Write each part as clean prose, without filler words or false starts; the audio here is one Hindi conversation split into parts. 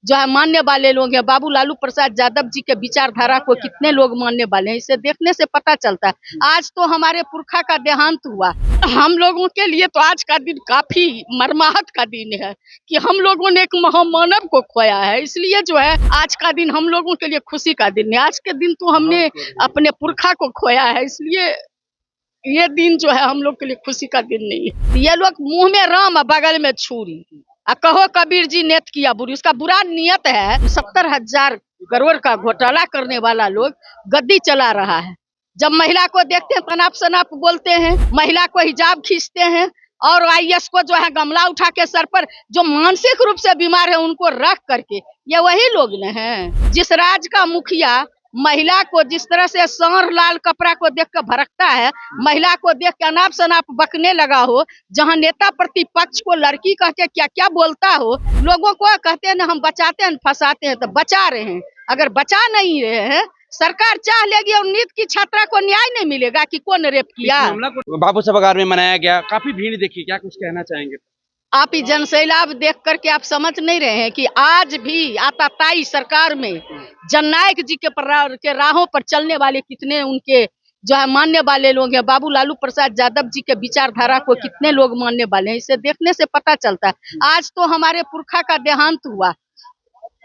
जो है मानने वाले लोग हैं। बाबू लालू प्रसाद यादव जी के विचारधारा को कितने लोग मानने वाले हैं, इसे देखने से पता चलता है। आज तो हमारे पुरखा का देहांत हुआ। हम लोगों के लिए तो आज का दिन काफी मर्माहत का दिन है कि हम लोगों ने एक महामानव को खोया है। इसलिए जो है आज का दिन हम लोगों के लिए खुशी का दिन है। आज के दिन तो हमने अपने पुरखा को खोया है, इसलिए ये दिन जो है हम लोग के लिए खुशी का दिन नहीं है। ये लोग मुंह में राम और बगल में छुरी, कहो कबीर जी नेत किया बुरी, उसका बुरा नियत है। 70,000 करोड़ का घोटाला करने वाला लोग गद्दी चला रहा है। जब महिला को देखते हैं तनाप शनाप बोलते हैं, महिला को हिजाब खींचते हैं, और IAS को जो है गमला उठा के सर पर, जो मानसिक रूप से बीमार है उनको रख करके, ये वही लोग न हैं। जिस राज्य का मुखिया महिला को जिस तरह से सांड लाल कपड़ा को देख कर भड़कता है, महिला को देख के अनाप शनाप बकने लगा हो, जहां नेता प्रतिपक्ष को लड़की कह के क्या क्या बोलता हो, लोगों को कहते हैं हम बचाते हैं फंसाते हैं, तो बचा रहे हैं। अगर बचा नहीं रहे हैं, सरकार चाह लेगी और नीट की छात्रा को न्याय नहीं मिलेगा कि कौन रेप किया। बाबू सभागार में मनाया गया, काफी भीड़ देखी, क्या कुछ कहना चाहेंगे? आप ही जनसैलाब देख करके आप समझ नहीं रहे हैं कि आज भी आताताई सरकार में जननायक जी के राहों पर चलने वाले कितने उनके जो है मानने वाले लोग हैं। बाबू लालू प्रसाद यादव जी के विचारधारा को कितने लोग मानने वाले हैं, इसे देखने से पता चलता है। आज तो हमारे पुरखा का देहांत हुआ।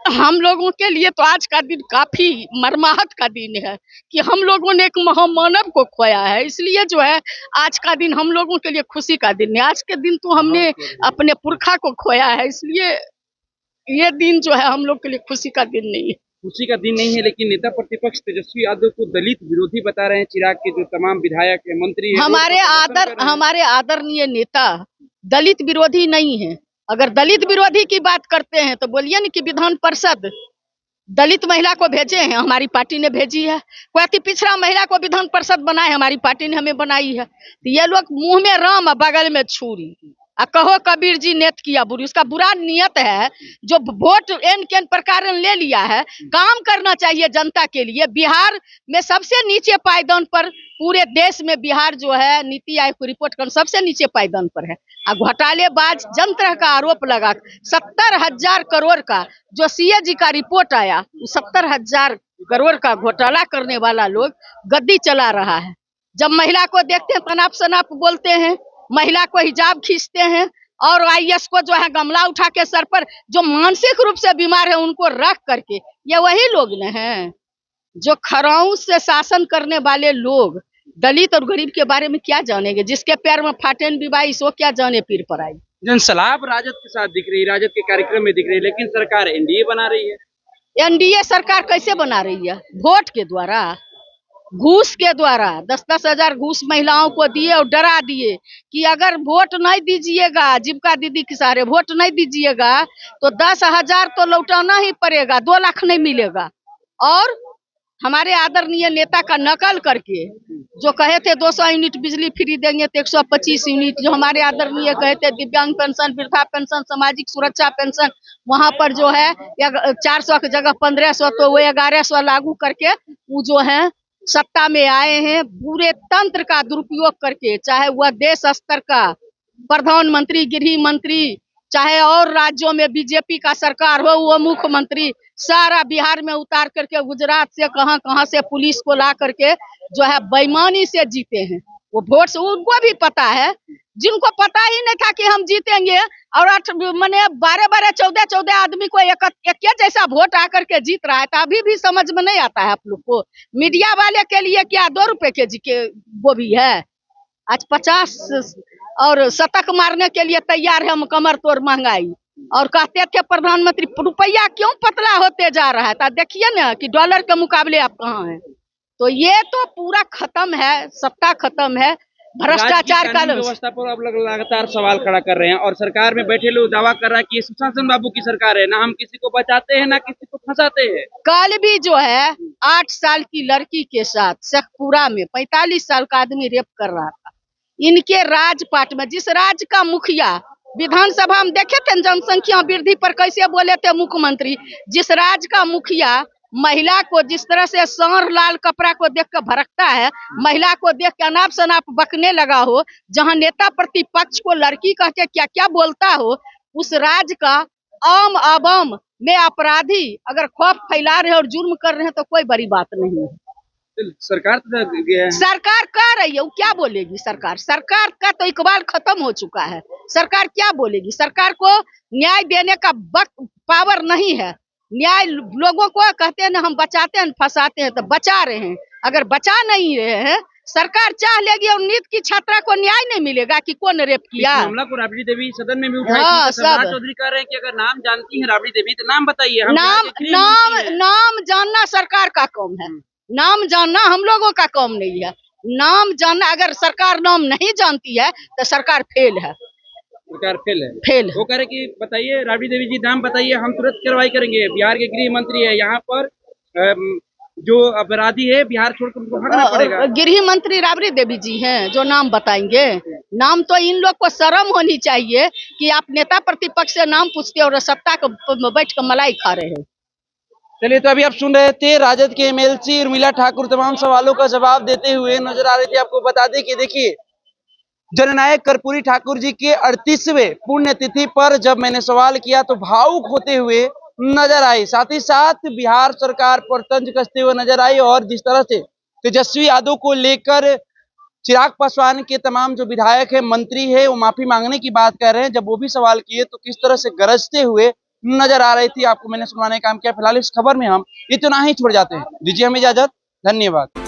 हम लोगों के लिए तो आज का दिन काफी मर्माहत का दिन है कि हम लोगों ने एक महामानव को खोया है। इसलिए जो है आज का दिन हम लोगों के लिए खुशी का दिन है। आज के दिन तो हमने अपने पुरखा को खोया है, इसलिए ये दिन जो है हम लोग के लिए खुशी का दिन नहीं है। खुशी का दिन नहीं है, लेकिन नेता प्रतिपक्ष तेजस्वी यादव को दलित विरोधी बता रहे हैं। चिराग के जो तमाम विधायक है, मंत्री है, हमारे आदरणीय नेता दलित विरोधी नहीं है। अगर दलित विरोधी की बात करते हैं तो बोलिए ना कि विधान परिषद दलित महिला को भेजे हैं, हमारी पार्टी ने भेजी है। कोई अति पिछड़ा महिला को विधान परिषद बनाए, हमारी पार्टी ने हमें बनाई है। तो ये लोग मुंह में राम और बगल में छुरी, कहो कबीर जी नेत किया बुरी, उसका बुरा नियत है। जो वोट एन के प्रकार ले लिया है, काम करना चाहिए जनता के लिए। बिहार में सबसे नीचे पायदान पर, पूरे देश में बिहार जो है नीति आयोग की रिपोर्ट कर सबसे नीचे पायदान पर है। घोटालेबाज जन तरह का आरोप लगा 70,000 करोड़ का जो CA जी का रिपोर्ट आया, 70,000 करोड़ का घोटाला करने वाला लोग गद्दी चला रहा है। जब महिला को देखते हैं तनाप शनाप बोलते हैं, महिला को हिजाब खींचते हैं, और IAS को जो है गमला उठा के सर पर, जो मानसिक रूप से बीमार है उनको रख करके, ये वही लोग न हैं। जो खराऊ से शासन करने वाले लोग दलित और गरीब के बारे में क्या जानेंगे? जिसके पैर में फाटेन बिबाई सो क्या जाने पीर पर आई। जनसलाब राजद के साथ दिख रही है, राजद के कार्यक्रम में दिख रही है, लेकिन सरकार NDA बना रही है। NDA सरकार कैसे बना रही है? वोट के द्वारा, घूस के द्वारा। 10-10 हजार घूस महिलाओं को दिए और डरा दिए कि अगर वोट नहीं दीजिएगा, जीविका दीदी के सहारे वोट नहीं दीजिएगा तो 10,000 तो लौटाना ही पड़ेगा, 2 लाख नहीं मिलेगा। और हमारे आदरणीय नेता का नकल करके जो कहे थे 200 यूनिट बिजली फ्री देंगे तो 125 यूनिट, जो हमारे आदरणीय कहे थे दिव्यांग पेंशन, वृद्धा पेंशन, सामाजिक सुरक्षा पेंशन, वहां पर जो है 400 की जगह 1500, तो वो 1100 लागू करके वो जो है सत्ता में आए हैं। पूरे तंत्र का दुरुपयोग करके, चाहे वह देश स्तर का प्रधानमंत्री, गृह मंत्री, चाहे और राज्यों में बीजेपी का सरकार हो, वो मुख्यमंत्री, सारा बिहार में उतार करके गुजरात से कहां से पुलिस को ला करके जो है बेईमानी से जीते हैं। वो वोट उनको भी पता है, जिनको पता ही नहीं था कि हम जीतेंगे, और 12-12, 14-14 आदमी को एक जैसा वोट आकर के जीत रहा है, तो अभी भी समझ में नहीं आता है आप लोग को। मीडिया वाले के लिए क्या 2 रुपए के जी के वो भी है? आज 50 और शतक मारने के लिए तैयार है हम, कमर तोड़ महंगाई। और कहते थे प्रधानमंत्री रुपया क्यों पतला होते जा रहा है, तो देखिए ना कि डॉलर के मुकाबले आप कहाँ हैं। तो ये तो पूरा खत्म है, सत्ता खत्म है, भ्रष्टाचार का व्यवस्था पर आप लोग लगातार सवाल खड़ा कर रहे हैं, और सरकार में बैठे लोग दावा कर रहा है कि ये सुशासन बाबू की सरकार है, ना हम किसी को बचाते हैं ना किसी को फंसाते हैं। कल भी जो है 8 साल की लड़की के साथ शेखपुरा में 45 साल का आदमी रेप कर रहा था। इनके राजपाट में, जिस राज्य का मुखिया विधानसभा में देखे थे जनसंख्या वृद्धि पर कैसे बोले थे मुख्यमंत्री, जिस राज्य का मुखिया महिला को जिस तरह से सांड लाल कपड़ा को देख कर भड़कता है, महिला को देख के अनाप शनाप बकने लगा हो, जहां नेता प्रतिपक्ष को लड़की कह के क्या क्या बोलता हो, उस राज्य का आम आवाम में अपराधी अगर खौफ फैला रहे हैं और जुर्म कर रहे हैं तो कोई बड़ी बात नहीं है। सरकार तो गया है। सरकार कर रही है, वो क्या बोलेगी? सरकार का तो इकबाल खत्म हो चुका है। सरकार क्या बोलेगी? सरकार को न्याय देने का पावर नहीं है। न्याय लोगों को कहते हैं ना, हम बचाते हैं फंसाते हैं, तो बचा रहे हैं। अगर बचा नहीं रहे हैं, सरकार चाह लेगी और नीट की छात्रा को न्याय नहीं मिलेगा कि कौन रेप किया। इस मामला को राबड़ी देवी सदन में भी उठाई हाँ, थी, तो सम्राट सब। चौधरी कह रहे हैं कि अगर नाम जानती है राबड़ी देवी तो नाम बताइए। हम नाम बिहार के गृह नाम मंत्री हैं। नाम जानना सरकार का काम है। नाम जानना हम लोगों का काम नहीं है। नाम जानना, अगर सरकार नाम नहीं जानती है तो सरकार फेल है। सरकार फेल है। फेल है। वो कह रहे कि बताइए राबड़ी देवी जी, नाम बताइए, हम तुरंत कार्रवाई करेंगे। बिहार के गृह मंत्री है, यहाँ पर जो अपराधी है बिहार छोड़कर उनको भागना पड़ेगा। गृह मंत्री राबड़ी देवी जी हैं जो नाम बताएंगे? नाम तो इन लोग को शर्म होनी चाहिए कि आप नेता प्रतिपक्ष से नाम पूछते और सत्ता को बैठ कर मलाई खा रहे हैं। चलिए, तो अभी आप सुन रहे थे राजद के एमएलसी उर्मिला ठाकुर तमाम सवालों का जवाब देते हुए नजर आ रहे थे। आपको बता दें कि देखिए, जननायक कर्पूरी ठाकुर जी के 38वें पुण्यतिथि पर जब मैंने सवाल किया तो भावुक होते हुए नजर आई। साथ ही साथ बिहार सरकार पर तंज कसते हुए नजर आई और जिस तरह से तेजस्वी यादव को लेकर चिराग पासवान के तमाम जो विधायक है, मंत्री है, वो माफी मांगने की बात कर रहे हैं, जब वो भी सवाल किए तो किस तरह से गरजते हुए नजर आ रही थी, आपको मैंने सुनाने का काम किया। फिलहाल इस खबर में हम इतना ही छोड़ जाते हैं। दीजिए हमें इजाजत। धन्यवाद।